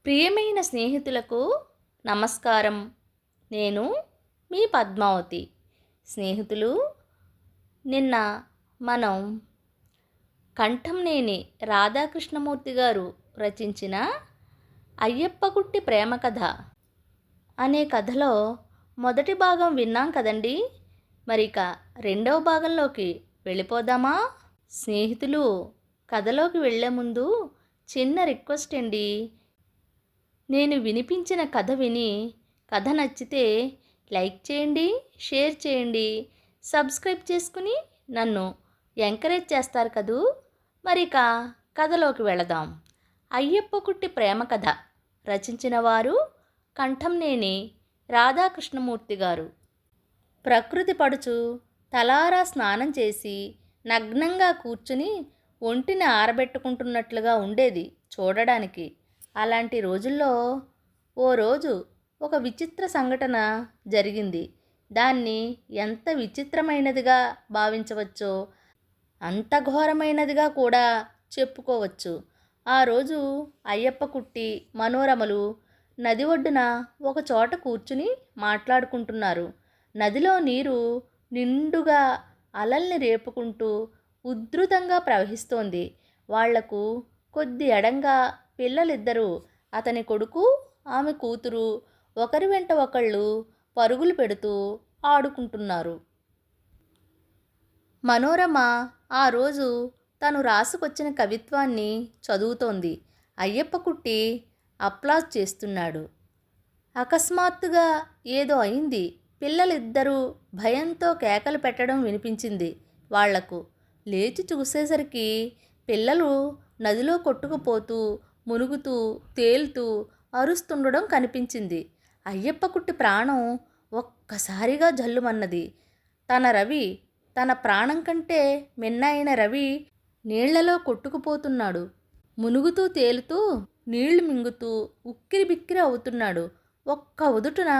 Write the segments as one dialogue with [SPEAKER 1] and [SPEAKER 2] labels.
[SPEAKER 1] ప్రియమైన స్నేహితులకు నమస్కారం. నేను మీ పద్మావతి. స్నేహితులు, నిన్న మనం కంఠంనేని రాధాకృష్ణమూర్తి గారు రచించిన అయ్యప్పకుట్టి ప్రేమ కథ అనే కథలో మొదటి భాగం విన్నాం కదండి. మరిక రెండవ భాగంలోకి వెళ్ళిపోదామా? స్నేహితులు, కథలోకి వెళ్ళే ముందు చిన్న రిక్వెస్ట్ అండి. నేను వినిపించిన కథ విని కథ నచ్చితే లైక్ చేయండి, షేర్ చేయండి, సబ్స్క్రైబ్ చేసుకుని నన్ను ఎంకరేజ్ చేస్తారు కదూ. మరిక కథలోకి వెళదాం. అయ్యప్పకుట్టి ప్రేమ కథ రచించిన వారు కంఠంనేని రాధాకృష్ణమూర్తి గారు. ప్రకృతి పడుచు తలారా స్నానం చేసి నగ్నంగా కూర్చుని ఒంటిని ఆరబెట్టుకుంటున్నట్లుగా ఉండేది చూడడానికి. అలాంటి రోజుల్లో ఓ రోజు ఒక విచిత్ర సంఘటన జరిగింది. దాన్ని ఎంత విచిత్రమైనదిగా భావించవచ్చో అంత ఘోరమైనదిగా కూడా చెప్పుకోవచ్చు. ఆ రోజు అయ్యప్పకుట్టి, మనోరమలు నది ఒడ్డున ఒక చోట కూర్చుని మాట్లాడుకుంటున్నారు. నదిలో నీరు నిండుగా అలల్ని రేపుకుంటూ ఉధృతంగా ప్రవహిస్తోంది. వాళ్లకు కొద్ది ఎడంగా పిల్లలిద్దరూ, అతని కొడుకు, ఆమె కూతురు ఒకరి వెంట ఒకళ్ళు పరుగులు పెడుతూ ఆడుకుంటున్నారు. మనోరమ ఆ రోజు తను రాసుకొచ్చిన కవిత్వాన్ని చదువుతోంది. అయ్యప్పకుట్టి అప్లాజ్ చేస్తున్నాడు. అకస్మాత్తుగా ఏదో అయింది. పిల్లలిద్దరూ భయంతో కేకలు పెట్టడం వినిపించింది వాళ్లకు. లేచి చూసేసరికి పిల్లలు నదిలో కొట్టుకుపోతూ, మునుగుతూ, తేలుతూ, అరుస్తుండడం కనిపించింది. అయ్యప్పకుట్టి ప్రాణం ఒక్కసారిగా జల్లుమన్నది. తన ప్రాణం కంటే మిన్న అయిన రవి నీళ్లలో కొట్టుకుపోతున్నాడు. మునుగుతూ, తేలుతూ, నీళ్లు మింగుతూ ఉక్కిరిబిక్కిరి అవుతున్నాడు. ఒక్క ఉదుటున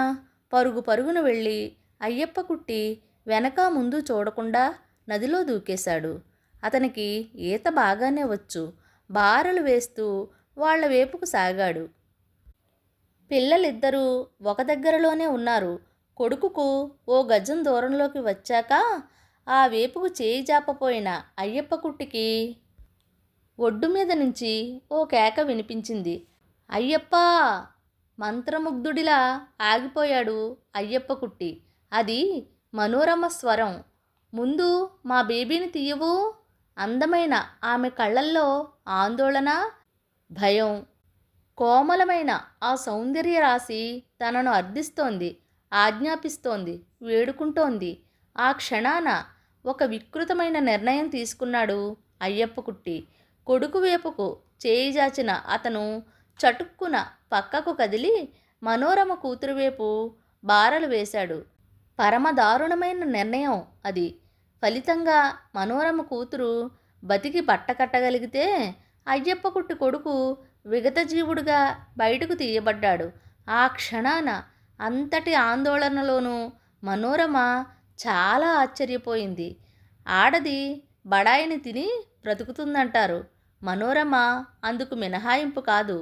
[SPEAKER 1] పరుగున వెళ్ళి అయ్యప్పకుట్టి వెనక ముందు చూడకుండా నదిలో దూకేశాడు. అతనికి ఈత బాగానే వచ్చు. బారలు వేస్తూ వాళ్ల వైపుకు సాగాడు. పిల్లలిద్దరూ ఒక దగ్గరలోనే ఉన్నారు. కొడుకుకు ఓ గజం దూరంలోకి వచ్చాక ఆ వేపుకు చేయి జాపపోయిన అయ్యప్పకుట్టికి ఒడ్డు మీద నుంచి ఓ కేక వినిపించింది. అయ్యప్పా! మంత్రముగ్ధుడిలా ఆగిపోయాడు అయ్యప్పకుట్టి. అది మనోరమ స్వరం. ముందు మా బేబీని తీయవు. అందమైన ఆమె కళ్ళల్లో ఆందోళన, భయం. కోమలమైన ఆ సౌందర్య రాశి తనను అర్థిస్తోంది, ఆజ్ఞాపిస్తోంది, వేడుకుంటోంది. ఆ క్షణాన ఒక వికృతమైన నిర్ణయం తీసుకున్నాడు అయ్యప్పకుట్టి. కొడుకు వైపుకు చేయి జాచిన అతను చటుక్కున పక్కకు కదిలి మనోరమ కూతురు వైపు బారలు వేశాడు. పరమదారుణమైన నిర్ణయం అది. ఫలితంగా మనోరమ కూతురు బతికి బట్టకట్టగలిగితే అయ్యప్పకుట్టి కొడుకు విగతజీవుడుగా బయటకు తీయబడ్డాడు. ఆ క్షణాన అంతటి ఆందోళనలోనూ మనోరమ చాలా ఆశ్చర్యపోయింది. ఆడది బడాయిని తిని బ్రతుకుతుందంటారు. మనోరమ అందుకు మినహాయింపు కాదు.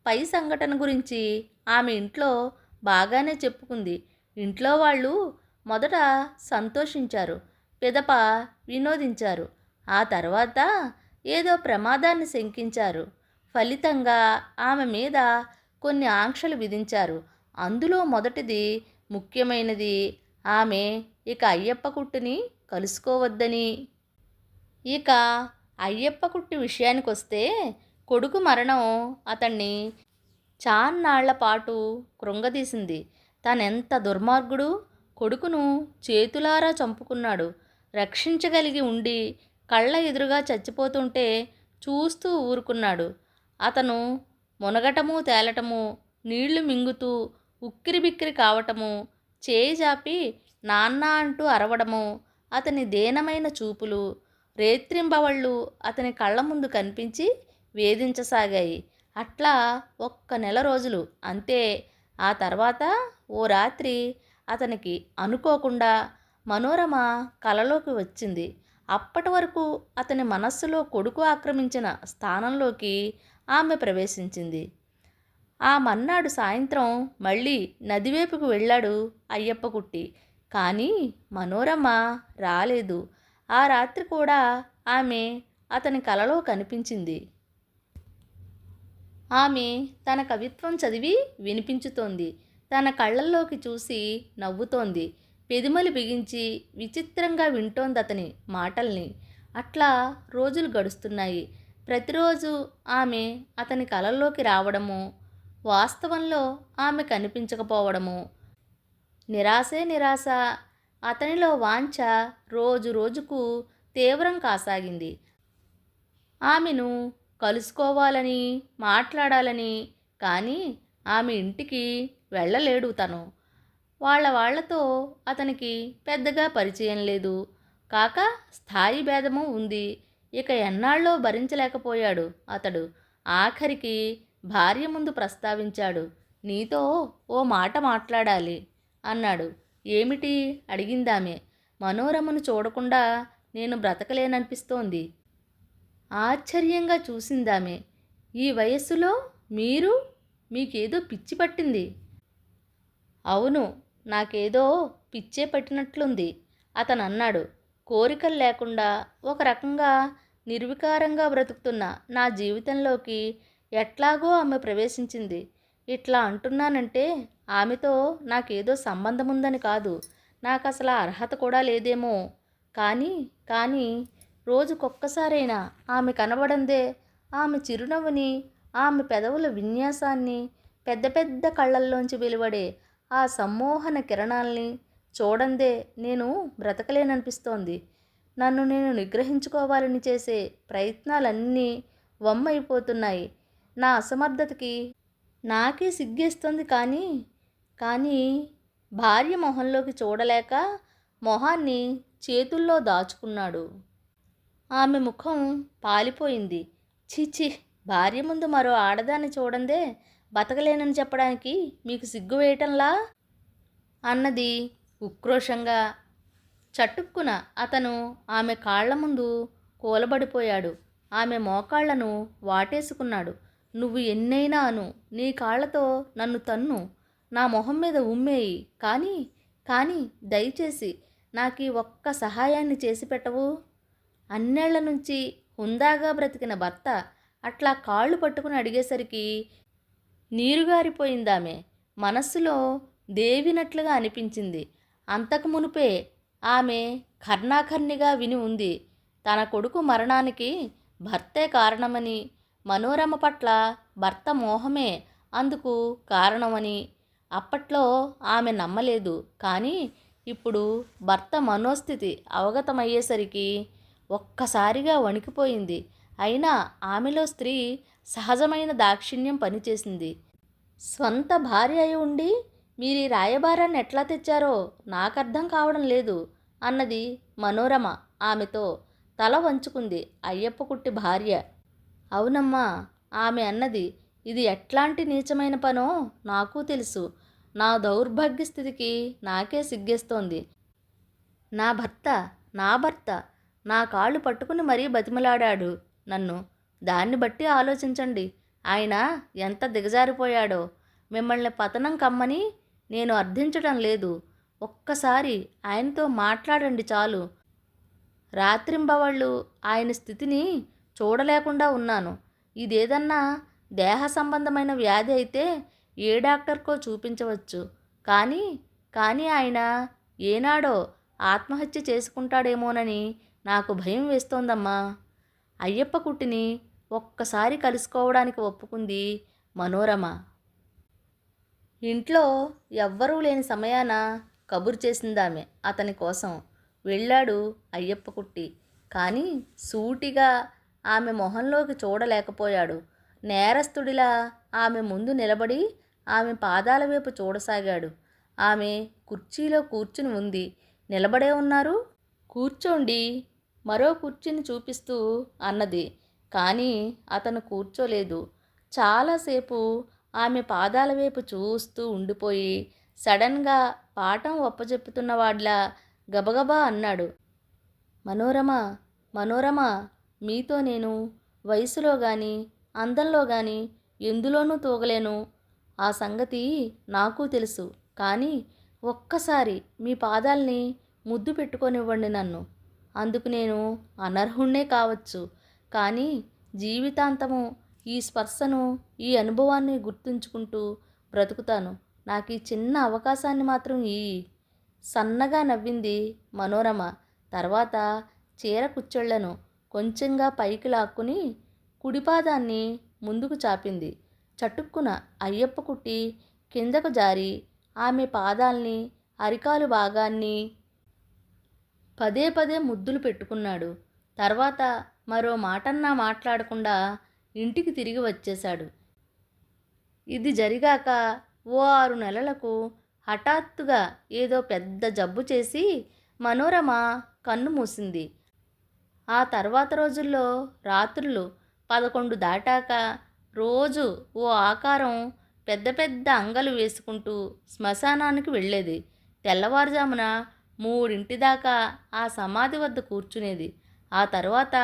[SPEAKER 1] పై సంఘటన గురించి ఆమె ఇంట్లో బాగానే చెప్పుకుంది. ఇంట్లో వాళ్ళు మొదట సంతోషించారు, పిదప వినోదించారు. ఆ తర్వాత ఏదో ప్రమాదాన్ని శంకించారు. ఫలితంగా ఆమె మీద కొన్ని ఆంక్షలు విధించారు. అందులో మొదటిది, ముఖ్యమైనది, ఆమె ఇక అయ్యప్పకుట్టిని కలుసుకోవద్దని. ఇక అయ్యప్పకుట్టి విషయానికొస్తే కొడుకు మరణం అతన్ని చాన్నాళ్ల పాటు కృంగదీసింది. తనెంత దుర్మార్గుడు! కొడుకును చేతులారా చంపుకున్నాడు. రక్షించగలిగి ఉండి కళ్ళ ఎదురుగా చచ్చిపోతుంటే చూస్తూ ఊరుకున్నాడు. అతను మునగటము, తేలటము, నీళ్లు మింగుతూ ఉక్కిరిబిక్కిరి కావటము, చేయి జాపి నాన్న అంటూ అరవడము, అతని దీనమైన చూపులు రేత్రింబవళ్ళు అతని కళ్ళ ముందు కనిపించి వేధించసాగాయి. అట్లా ఒక్క నెల రోజులు అంతే. ఆ తర్వాత ఓ రాత్రి అతనికి అనుకోకుండా మనోరమ కలలోకి వచ్చింది. అప్పటి వరకు అతని మనస్సులో కొడుకు ఆక్రమించిన స్థానంలోకి ఆమె ప్రవేశించింది. ఆ మర్నాడు సాయంత్రం మళ్ళీ నదివైపుకు వెళ్ళాడు అయ్యప్పకుట్టి. కానీ మనోరమ రాలేదు. ఆ రాత్రి కూడా ఆమె అతని కలలో కనిపించింది. ఆమె తన కవిత్వం చదివి వినిపించుతోంది. తన కళ్ళల్లోకి చూసి నవ్వుతోంది. పెదిమలు బిగించి విచిత్రంగా వింటోందతని మాటల్ని. అట్లా రోజులు గడుస్తున్నాయి. ప్రతిరోజు ఆమె అతని కలల్లోకి రావడము, వాస్తవంలో ఆమె కనిపించకపోవడము. నిరాశే నిరాశ. అతనిలో వాంఛ రోజు రోజుకు తీవ్రం కాసాగింది. ఆమెను కలుసుకోవాలని, మాట్లాడాలని. కానీ ఆమె ఇంటికి వెళ్ళలేడు తను. వాళ్ళతో అతనికి పెద్దగా పరిచయం లేదు. కాక స్థాయి భేదము ఉంది. ఇక ఎన్నాళ్ళో భరించలేకపోయాడు అతడు. ఆఖరికి భార్య ముందు ప్రస్తావించాడు. నీతో ఓ మాట మాట్లాడాలి అన్నాడు. ఏమిటి అడిగిందామె. మనోరమను చూడకుండా నేను బ్రతకలేననిపిస్తోంది. ఆశ్చర్యంగా చూసిందామె. ఈ వయస్సులో మీకేదో పిచ్చి పట్టింది. అవును, నాకేదో పిచ్చే పట్టినట్లుంది అతను అన్నాడు. కోరికలు లేకుండా ఒక రకంగా నిర్వికారంగా బ్రతుకుతున్న నా జీవితంలోకి ఎట్లాగో ఆమె ప్రవేశించింది. ఇట్లా అంటున్నానంటే ఆమెతో నాకేదో సంబంధం ఉందని కాదు. నాకు అసలు అర్హత కూడా లేదేమో. కానీ రోజుకొక్కసారైనా ఆమె కనబడందే, ఆమె చిరునవ్వుని, ఆమె పెదవుల విన్యాసాన్ని, పెద్ద పెద్ద కళ్ళల్లోంచి వెలువడే ఆ సమ్మోహన కిరణాల్ని చూడందే నేను బ్రతకలేననిపిస్తోంది. నన్ను నేను నిగ్రహించుకోవాలని చేసే ప్రయత్నాలన్నీ వమ్మైపోతున్నాయి. నా అసమర్థతకి నాకే సిగ్గేస్తుంది. కానీ భార్య మొహంలోకి చూడలేక మొహాన్ని చేతుల్లో దాచుకున్నాడు. ఆమె ముఖం పాలిపోయింది. ఛీఛీ, భార్య ముందు మరో ఆడదాన్ని చూడందే బతకలేనని చెప్పడానికి మీకు సిగ్గు వేయటంలా అన్నది ఉక్రోషంగా. చటుక్కున అతను ఆమె కాళ్ల ముందు కూలబడిపోయాడు. ఆమె మోకాళ్లను వాటేసుకున్నాడు. నువ్వు ఎన్నైనా అను, నీ కాళ్లతో నన్ను తన్ను, నా మొహం మీద ఉమ్మేయి. కానీ దయచేసి నాకీ ఒక్క సహాయాన్ని చేసి పెట్టవు. అన్నేళ్ల నుంచి హుందాగా బ్రతికిన భర్త అట్లా కాళ్ళు పట్టుకుని అడిగేసరికి నీరుగారిపోయిందామె. మనస్సులో దేవినట్లుగా అనిపించింది. అంతకు మునుపే ఆమె కర్ణాకర్ణిగా విని ఉంది. తన కొడుకు మరణానికి భర్తే కారణమని, మనోరమ పట్ల భర్త మోహమే అందుకు కారణమని. అప్పట్లో ఆమె నమ్మలేదు. కానీ ఇప్పుడు భర్త మనోస్థితి అవగతమయ్యేసరికి ఒక్కసారిగా వణికిపోయింది. అయినా ఆమెలో స్త్రీ సహజమైన దాక్షిణ్యం పనిచేసింది. స్వంత భార్య అయి ఉండి మీరు ఈ రాయబారాన్ని ఎట్లా తెచ్చారో నాకర్థం కావడం లేదు అన్నది మనోరమ ఆమెతో. తల వంచుకుంది అయ్యప్పకుట్టి భార్య. అవునమ్మా, ఆమె అన్నది. ఇది ఎట్లాంటి నీచమైన పనో నాకు తెలుసు. నా దౌర్భాగ్య స్థితికి నాకే సిగ్గేస్తోంది. నా భర్త నా కాళ్ళు పట్టుకుని మరీ బతిమలాడాడు నన్ను. దాన్ని బట్టి ఆలోచించండి ఆయన ఎంత దిగజారిపోయాడో. మిమ్మల్ని పతనం కమ్మని నేను అర్థించటం లేదు. ఒక్కసారి ఆయనతో మాట్లాడండి చాలు. రాత్రింబవళ్ళు ఆయన స్థితిని చూడలేకుండా ఉన్నాను. ఇదేదన్నా దేహ సంబంధమైన వ్యాధి అయితే ఏ డాక్టర్కో చూపించవచ్చు. కానీ ఆయన ఏనాడో ఆత్మహత్య చేసుకుంటాడేమోనని నాకు భయం వేస్తోందమ్మా. అయ్యప్పకుట్టిని ఒక్కసారి కలుసుకోవడానికి ఒప్పుకుంది మనోరమ. ఇంట్లో ఎవ్వరూ లేని సమయాన కబురు చేసిందామె అతని కోసం. వెళ్ళాడు అయ్యప్పకుట్టి. కానీ సూటిగా ఆమె మొహంలోకి చూడలేకపోయాడు. నేరస్తుడిలా ఆమె ముందు నిలబడి ఆమె పాదాల వైపు చూడసాగాడు. ఆమె కుర్చీలో కూర్చుని ఉంది. నిలబడే ఉన్నారు. కూర్చోండి, మరో కుర్చీని చూపిస్తూ అన్నది. కానీ అతను కూర్చోలేదు. చాలాసేపు ఆమె పాదాల వైపు చూస్తూ ఉండిపోయి సడన్గా పాఠం ఒప్పజెప్పుతున్నవాడ్లా గబగబా అన్నాడు. మనోరమ, మీతో నేను వయసులో కానీ అందంలో కానీ ఎందులోనూ తూగలేను. ఆ సంగతి నాకు తెలుసు. కానీ ఒక్కసారి మీ పాదాల్ని ముద్దు పెట్టుకొనివ్వండి నన్ను. అందుకు నేను అనర్హుణ్ణే కావచ్చు. కానీ జీవితాంతము ఈ స్పర్శను, ఈ అనుభవాన్ని గుర్తుంచుకుంటూ బ్రతుకుతాను. నాకు ఈ చిన్న అవకాశాన్ని మాత్రం ఇయ్యి. సన్నగా నవ్వింది మనోరమ. తర్వాత చీర కుచ్చెళ్లను కొంచెంగా పైకి లాక్కుని కుడిపాదాన్ని ముందుకు చాపింది. చటుక్కున అయ్యప్ప కుట్టి కిందకు జారి ఆమె పాదాల్ని, అరికాలు భాగాన్ని పదే పదే ముద్దులు పెట్టుకున్నాడు. తర్వాత మరో మాటన్నా మాట్లాడకుండా ఇంటికి తిరిగి వచ్చేశాడు. ఇది జరిగాక ఓ 6 నెలలకు హఠాత్తుగా ఏదో పెద్ద జబ్బు చేసి మనోరమ కన్ను మూసింది. ఆ తర్వాత రోజుల్లో రాత్రులు 11 దాటాక రోజు ఓ ఆకారం పెద్ద పెద్ద అంగలు వేసుకుంటూ శ్మశానానికి వెళ్ళేది. తెల్లవారుజామున 3 దాకా ఆ సమాధి వద్ద కూర్చునేది. ఆ తర్వాత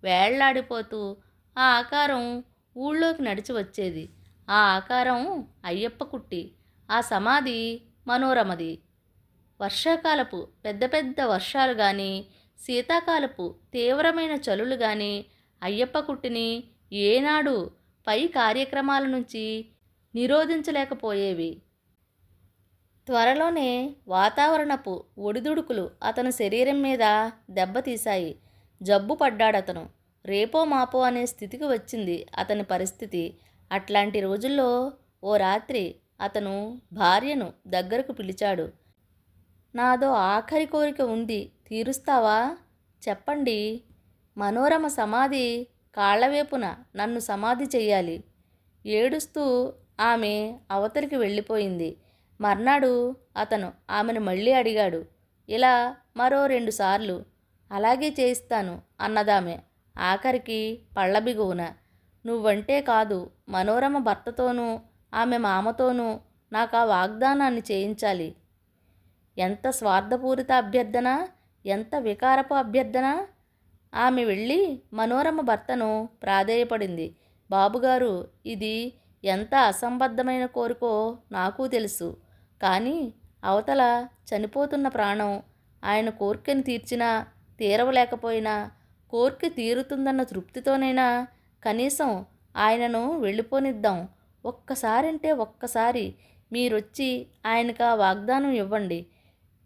[SPEAKER 1] వేళ్లాడిపోతూ ఆ ఆకారం ఊళ్ళోకి నడిచి వచ్చేది. ఆ ఆకారం అయ్యప్ప కుట్టి, ఆ సమాధి మనోరమది. వర్షాకాలపు పెద్ద పెద్ద వర్షాలు కానీ, శీతాకాలపు తీవ్రమైన చలులు కానీ అయ్యప్ప కుట్టిని ఏనాడు పై కార్యక్రమాల నుంచి నిరోధించలేకపోయేవి. త్వరలోనే వాతావరణపు ఒడిదుడుకులు అతని శరీరం మీద దెబ్బతీశాయి. జబ్బు పడ్డాడతను. రేపో మాపో అనే స్థితికి వచ్చింది అతని పరిస్థితి. అట్లాంటి రోజుల్లో ఓ రాత్రి అతను భార్యను దగ్గరకు పిలిచాడు. నాదో ఆఖరి కోరిక ఉంది, తీరుస్తావా? చెప్పండి. మనోరమ సమాధి కాళ్లవేపున నన్ను సమాధి చెయ్యాలి. ఏడుస్తూ ఆమె అవతలికి వెళ్ళిపోయింది. మర్నాడు అతను ఆమెను మళ్ళీ అడిగాడు. ఇలా మరో 2 సార్లు. అలాగే చేయిస్తాను అన్నదామె ఆఖరికి పళ్ళబిగువున. నువ్వంటే కాదు, మనోరమ భర్తతోనూ ఆమె మామతోనూ నాకు ఆ వాగ్దానాన్ని చేయించాలి. ఎంత స్వార్థపూరిత అభ్యర్థన, ఎంత వికారపు అభ్యర్థన! ఆమె వెళ్ళి మనోరమ భర్తను ప్రాధేయపడింది. బాబుగారు, ఇది ఎంత అసంబద్ధమైన కోరికో నాకు తెలుసు. కానీ అవతల చనిపోతున్న ప్రాణం ఆయన కోరికను తీర్చినా తీరవలేకపోయినా కోరిక తీరుతుందన్న తృప్తితోనైనా కనీసం ఆయనను వెళ్ళిపోనిద్దాం. ఒక్కసారంటే ఒక్కసారి మీరొచ్చి ఆయనకు ఆ వాగ్దానం ఇవ్వండి.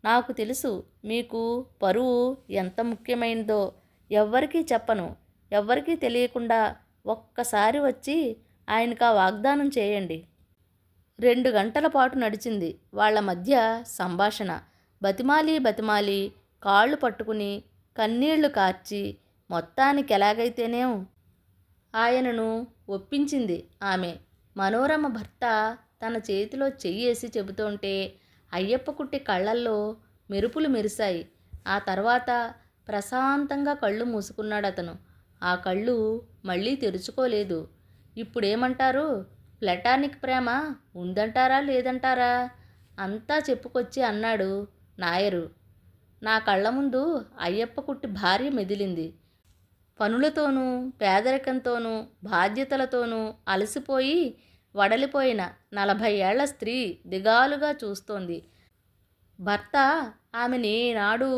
[SPEAKER 1] నాకు తెలుసు మీకు పరువు ఎంత ముఖ్యమైనదో. ఎవ్వరికీ చెప్పను. ఎవ్వరికీ తెలియకుండా ఒక్కసారి వచ్చి ఆయనకు ఆ వాగ్దానం చేయండి. 2 గంటల పాటు నడిచింది వాళ్ళ మధ్య సంభాషణ. బతిమాలి బతిమాలి కాళ్ళు పట్టుకుని కన్నీళ్లు కార్చి మొత్తానికి ఎలాగైతేనేం ఆయనను ఒప్పించింది ఆమె. మనోరమ భర్త తన చేతిలో చెయ్యేసి చెబుతుంటే అయ్యప్ప కుట్టి కళ్ళల్లో మెరుపులు మెరిశాయి. ఆ తర్వాత ప్రశాంతంగా కళ్ళు మూసుకున్నాడతను. ఆ కళ్ళు మళ్ళీ తెరుచుకోలేదు. ఇప్పుడేమంటారు? ప్లాటానిక్ ప్రేమ ఉందంటారా లేదంటారా? అంతా చెప్పుకొచ్చి అన్నాడు నాయరు. నా కళ్ళ ముందు అయ్యప్ప కుట్టి భార్య మెదిలింది. పనులతోనూ పేదరికంతోనూ బాధ్యతలతోనూ అలసిపోయి వడలిపోయిన 40 ఏళ్ల స్త్రీ దిగాలుగా చూస్తోంది. భర్త ఆమెని నాడు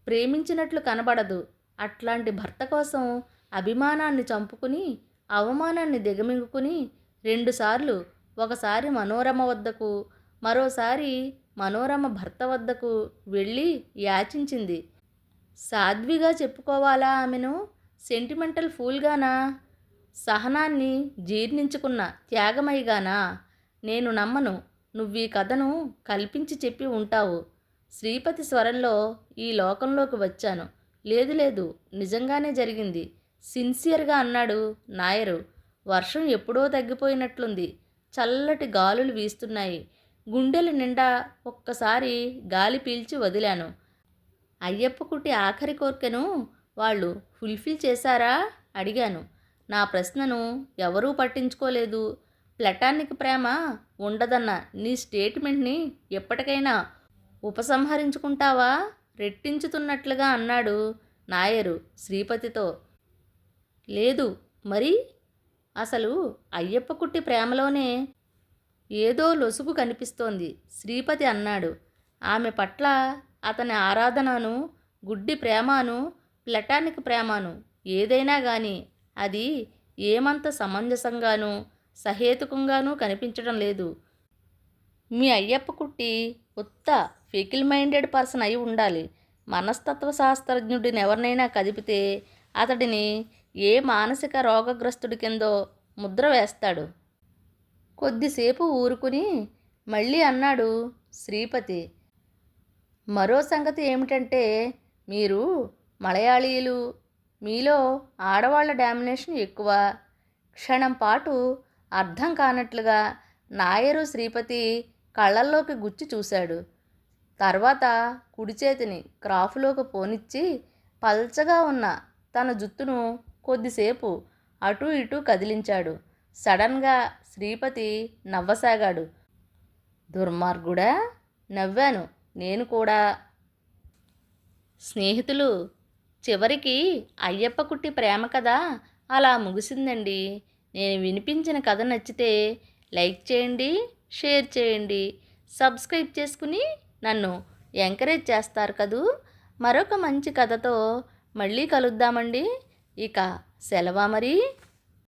[SPEAKER 1] ప్రేమించినట్లు కనబడదు. అట్లాంటి భర్త కోసం అభిమానాన్ని చంపుకుని అవమానాన్ని దిగమింగుకుని 2 సార్లు, ఒకసారి మనోరమ వద్దకు, మరోసారి మనోరమ భర్త వద్దకు వెళ్ళి యాచించింది. సాధ్విగా చెప్పుకోవాలా ఆమెను? సెంటిమెంటల్ ఫూల్గానా? సహనాన్ని జీర్ణించుకున్న త్యాగమయిగానా? నేను నమ్మను. నువ్వీ కథను కల్పించి చెప్పి ఉంటావు. శ్రీపతి స్వరంలో ఈ లోకంలోకి వచ్చాను. లేదు లేదు, నిజంగానే జరిగింది సిన్సియర్గా అన్నాడు నాయరు. వర్షం ఎప్పుడో తగ్గిపోయినట్లుంది. చల్లటి గాలులు వీస్తున్నాయి. గుండెల నిండా ఒక్కసారి గాలి పీల్చి వదిలాను. అయ్యప్ప కుట్టి ఆఖరి కోర్కెను వాళ్ళు ఫుల్ఫిల్ చేశారా అడిగాను. నా ప్రశ్నను ఎవరూ పట్టించుకోలేదు. ప్లాటానిక్ ప్రేమ ఉండదన్న నీ స్టేట్మెంట్ని ఎప్పటికైనా ఉపసంహరించుకుంటావా? రెట్టించుతున్నట్లుగా అన్నాడు నాయరు శ్రీపతితో. లేదు మరి? అసలు అయ్యప్ప కుట్టి ప్రేమలోనే ఏదో లొసుగు కనిపిస్తోంది శ్రీపతి అన్నాడు. ఆమె పట్ల అతని ఆరాధనను, గుడ్డి ప్రేమను, ప్లటానిక్ ప్రేమను ఏదైనా గాని అది ఏమంత సమంజసంగానూ సహేతుకంగానూ కనిపించడం లేదు. మీ అయ్యప్ప కుట్టి ఉత్త ఫికిల్ మైండెడ్ పర్సన్ అయి ఉండాలి. మనస్తత్వ శాస్త్రజ్ఞుడిని ఎవరినైనా కదిపితే అతడిని ఏ మానసిక రోగగ్రస్తుడి కిందో ముద్ర వేస్తాడు. కొద్దిసేపు ఊరుకుని మళ్ళీ అన్నాడు శ్రీపతి. మరో సంగతి ఏమిటంటే మీరు మలయాళీయులు. మీలో ఆడవాళ్ల డామినేషన్ ఎక్కువ. క్షణం పాటు అర్థం కానట్లుగా నాయరు శ్రీపతి కళ్ళల్లోకి గుచ్చి చూశాడు. తర్వాత కుడి చేతిని క్రాఫ్లోకి పోనిచ్చి పల్చగా ఉన్న తన జుత్తును కొద్దిసేపు అటూ ఇటూ కదిలించాడు. సడన్గా శ్రీపతి నవ్వసాగాడు. దుర్మార్గుడా! నవ్వాను నేను కూడా. స్నేహితులు, చివరికి అయ్యప్ప కుట్టి ప్రేమ కథ అలా ముగిసిందండి. నేను వినిపించిన కథ నచ్చితే లైక్ చేయండి, షేర్ చేయండి, సబ్స్క్రైబ్ చేసుకుని నన్ను ఎంకరేజ్ చేస్తారు కదూ. మరొక మంచి కథతో మళ్ళీ కలుద్దామండి. ఇక సెలవా మరి.